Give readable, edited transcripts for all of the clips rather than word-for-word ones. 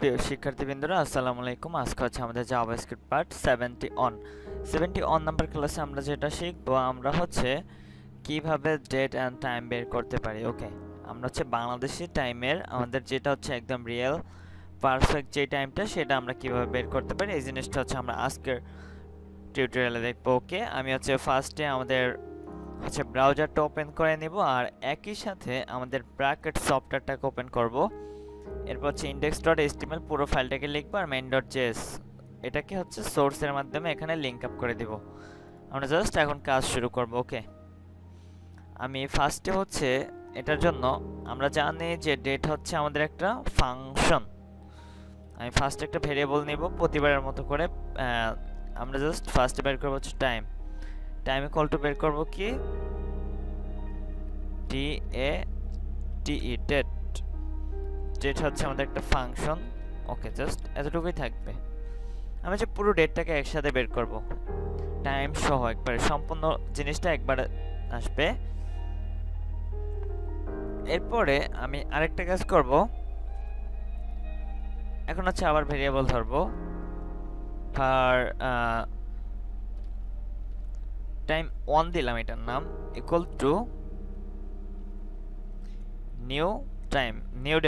প্রিয় শিক্ষার্থীবৃন্দরা আসসালামু আলাইকুম। আজকে হচ্ছে আমাদের জাভাস্ক্রিপ্ট পার্ট 71 নাম্বার ক্লাসে আমরা যেটা শিখবো আমরা হচ্ছে কিভাবে ডেট এন্ড টাইম বের করতে পারি। ওকে, আমরা হচ্ছে বাংলাদেশি টাইমের আমাদের যেটা হচ্ছে একদম রিয়েল পারফেক্ট যে টাইমটা সেটা আমরা কিভাবে বের করতে পারি এই জিনিসটা হচ্ছে আমরা আজকের টিউটোরিয়ালে দেখবো। ওকে, আমি হচ্ছে ফার্স্টে আমাদের হচ্ছে ব্রাউজারটা ওপেন করে নিব আর একই সাথে আমাদের ব্র্যাকেট সফটওয়্যারটাকে ওপেন করব। এরপর হচ্ছে index.html পুরো ফাইলটাকে লিখবো আর main.js এটাকে হচ্ছে সোর্সের মাধ্যমে এখানে লিংক আপ করে দিব। আমরা জাস্ট এখন কাজ শুরু করব। ওকে, আমি ফার্স্টে হচ্ছে এটার জন্য আমরা জানি যে ডেট হচ্ছে আমাদের একটা ফাংশন। আমি ফার্স্টে একটা ভেরিয়েবল নিব প্রতিবারের মতো করে। আমরা জাস্ট ফার্স্টে বের করব হচ্ছে টাইম ইকুয়াল টু বের করব কি ডেট ডেট হচ্ছে আমাদের একটা ফাংশন। ওকে, জাস্ট এতটুকুই থাকবে। আমি যে পুরো ডেটটাকে একসাথে বের করব টাইম সহ একবারে সম্পূর্ণ জিনিসটা একবারে আসবে। এরপরে আমি আরেকটা কাজ করব, এখন হচ্ছে আবার ভেরিয়েবল ধরবো ফর টাইম 1 দিলাম, এটার নাম equal to new time new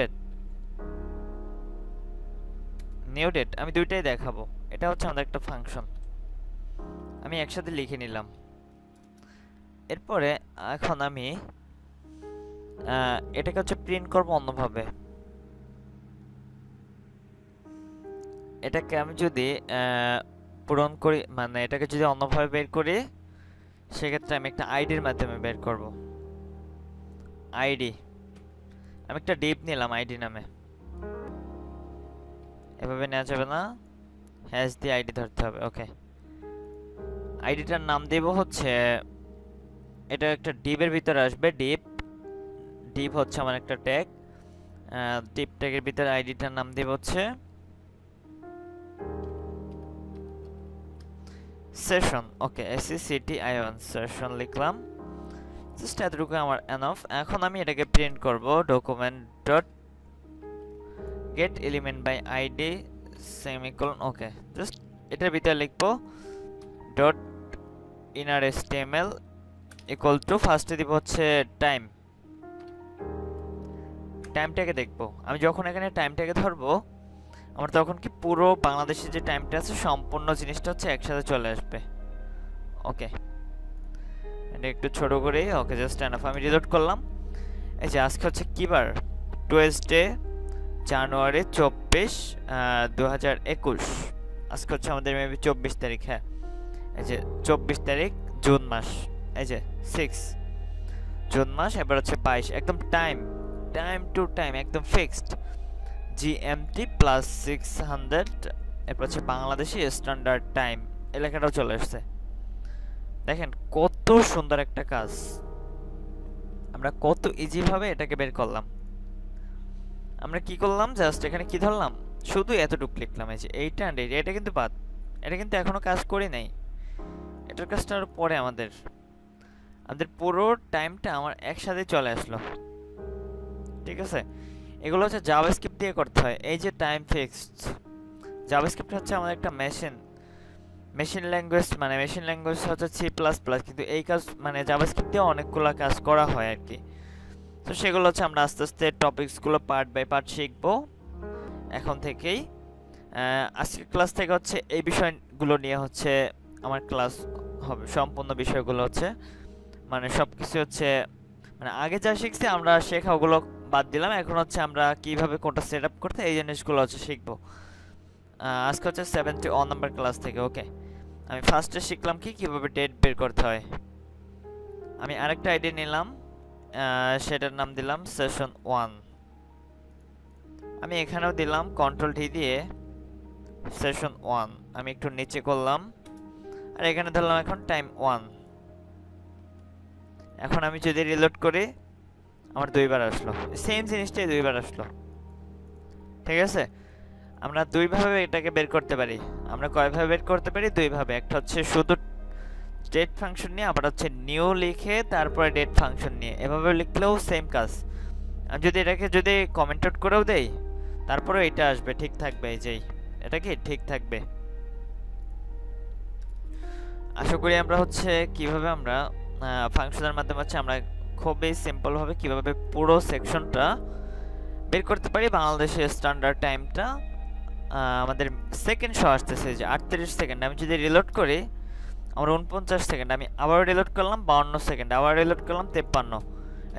date আমি দুইটাই দেখাবো। এটা হচ্ছে আমাদের একটা ফাংশন, আমি একসাথে লিখে নিলাম। এরপরে এখন আমি এটাকে হচ্ছে প্রিন্ট করব অন্যভাবে। এটাকে আমি যদি পূরণ করি মানে এটাকে যদি অন্যভাবে বের করি সেক্ষেত্রে আমি একটা আইডির মাধ্যমে বের করব। আইডি আমি একটা ডিপ নিলাম আইডি নামে, এভাবে নেওয়া যাবে না, হ্যাশ দিয়ে আইডি ধরতে হবে। ওকে, আইডিটার নাম দেব হচ্ছে এটা একটা ডিপের ভিতরে আসবে। ডিপ হচ্ছে আমার একটা ট্যাগ, ডিপ ট্যাগের ভিতরে আইডিটার নাম দেব হচ্ছে সেশন। ওকে, SECTION সেশন লিখলাম, জাস্ট এতটুকু আমার এনাফ। এখন আমি এটাকে প্রিন্ট করব document dot get element by ID semicolon. Okay, just এটার ভিতরে লিখবো dot inner HTML equal to ফার্স্টে দিব হচ্ছে টাইমটাকে দেখবো। আমি যখন এখানে টাইমটাকে ধরবো আমার তখন কি পুরো বাংলাদেশের যে টাইমটা আছে সম্পূর্ণ জিনিসটা হচ্ছে একসাথে চলে আসবে। ওকে, এটা একটু ছোট করে ওকে জাস্ট এনাফ। আমি রিলোড করলাম। এই যে আজকে হচ্ছে কি বার, টুয়েসডে জানুয়ারি 24 2021। আজকে হচ্ছে আমাদের মেবি 24 তারিখ। হ্যাঁ, এই যে 24 তারিখ জুন মাস, এই যে 6 জুন মাস। এবার হচ্ছে 22, একদম টাইম টু টাইম একদম ফিক্সড GMT প্লাস 600। এরপর হচ্ছে বাংলাদেশি স্ট্যান্ডার্ড টাইম এলাকাটাও চলে আসছে। দেখেন কত সুন্দর একটা কাজ, আমরা কত ইজি ভাবে এটাকে বের করলাম। আমরা কি করলাম, জাস্ট এখানে কি ধরলাম, শুধু এতটুকু লিখলাম। এই যে এইটা এন্ড এটা কিন্তু বাদ, এটা কিন্তু এখনো কাজ করি নাই, এটার কাজটা আরো পরে। আমাদের পুরো টাইমটা আমার একসাথে চলে আসলো। ঠিক আছে, এগুলো হচ্ছে জাভাস্ক্রিপ্ট দিয়ে করতে হয়। এই যে টাইম ফিক্সড, জাভাস্ক্রিপ্ট হচ্ছে আমাদের একটা মেশিন ল্যাঙ্গুয়েজ, মানে মেশিন ল্যাঙ্গুয়েজ হচ্ছে C++, কিন্তু এই কাজ মানে জাভাস্ক্রিপ্ট দিয়ে অনেকগুলো কাজ করা হয় আর কি। তো সেগুলো হচ্ছে আমরা আস্তে আস্তে টপিকসগুলো পার্ট বাই পার্ট শিখবো এখন থেকেই। আজকের ক্লাস থেকে হচ্ছে এই বিষয়গুলো নিয়ে হচ্ছে আমার ক্লাস হবে। সম্পূর্ণ বিষয়গুলো হচ্ছে মানে সব কিছু হচ্ছে মানে আগে যা শিখছি আমরা শেখা ওগুলো বাদ দিলাম। এখন হচ্ছে আমরা কিভাবে কোনটা সেট আপ করতে এই জিনিসগুলো হচ্ছে শিখবো। আজকে হচ্ছে 71 নাম্বার ক্লাস থেকে। ওকে, আমি ফার্স্টে শিখলাম কিভাবে ডেট বের করতে হয়। আমি আরেকটা আইডি নিলাম, সেটার নাম দিলাম সেশন 1। আমি এখানেও দিলাম কন্ট্রোল টি দিয়ে সেশন 1। আমি একটু নিচে করলাম আর এখানে ধরলাম এখন টাইম 1। এখন আমি যদি রিলোড করি আমার দুইবার আসলো, সেম জিনিসটাই দুইবার আসলো। ঠিক আছে, আমরা দুইভাবে এটাকে বের করতে পারি। আমরা কয়ভাবে বের করতে পারি? দুইভাবে। একটা হচ্ছে শুধু ডেট ফাংশন নিয়ে, আবার হচ্ছে নিউ লিখে তারপরে ডেট ফাংশন নিয়ে, এভাবে লিখলেও সেম কাজ। আমি যদি এটাকে যদি কমেন্ট আউট করেও দেই তারপরে এটা আসবে, ঠিক থাকবে, এই যে এটা কি ঠিক থাকবে। আশা করি আমরা হচ্ছে কিভাবে আমরা ফাংশনের মাধ্যমে হচ্ছে আমরা খুবই সিম্পল ভাবে কিভাবে পুরো সেকশনটা বের করতে পারি। বাংলাদেশের স্ট্যান্ডার্ড টাইমটা আমাদের সেকেন্ড শো আসতেছে যে 38 সেকেন্ড। আমি যদি রিলোড করি আমার 49 সেকেন্ড, আমি আবার রিলোড করলাম 52 সেকেন্ড, আবার রিলোড করলাম 53।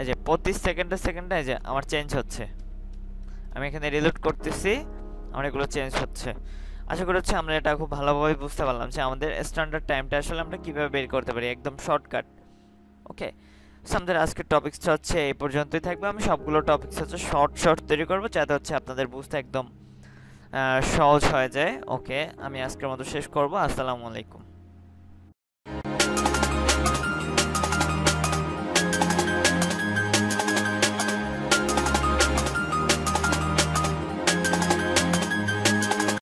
এই যে প্রতি সেকেন্ডে সেকেন্ডে এই যে আমার চেঞ্জ হচ্ছে, আমি এখানে রিলোড করতেছি, আমার এগুলো চেঞ্জ হচ্ছে। আশা করি হচ্ছে আমরা এটা খুব ভালোভাবে বুঝতে পারলাম যে আমাদের স্ট্যান্ডার্ড টাইমটা আসলে আমরা কিভাবে বের করতে পারি, একদম শর্টকাট। ওকে, সো আমাদের আজকের টপিকসটা হচ্ছে এই পর্যন্তই থাকবে। আমি সবগুলো টপিকস হচ্ছে শর্ট শর্ট তৈরি করবো যাতে হচ্ছে আপনাদের বুঝতে একদম সহজ হয়ে যায়। ওকে, আমি আজকের মতো শেষ করব। আসসালামু আলাইকুম।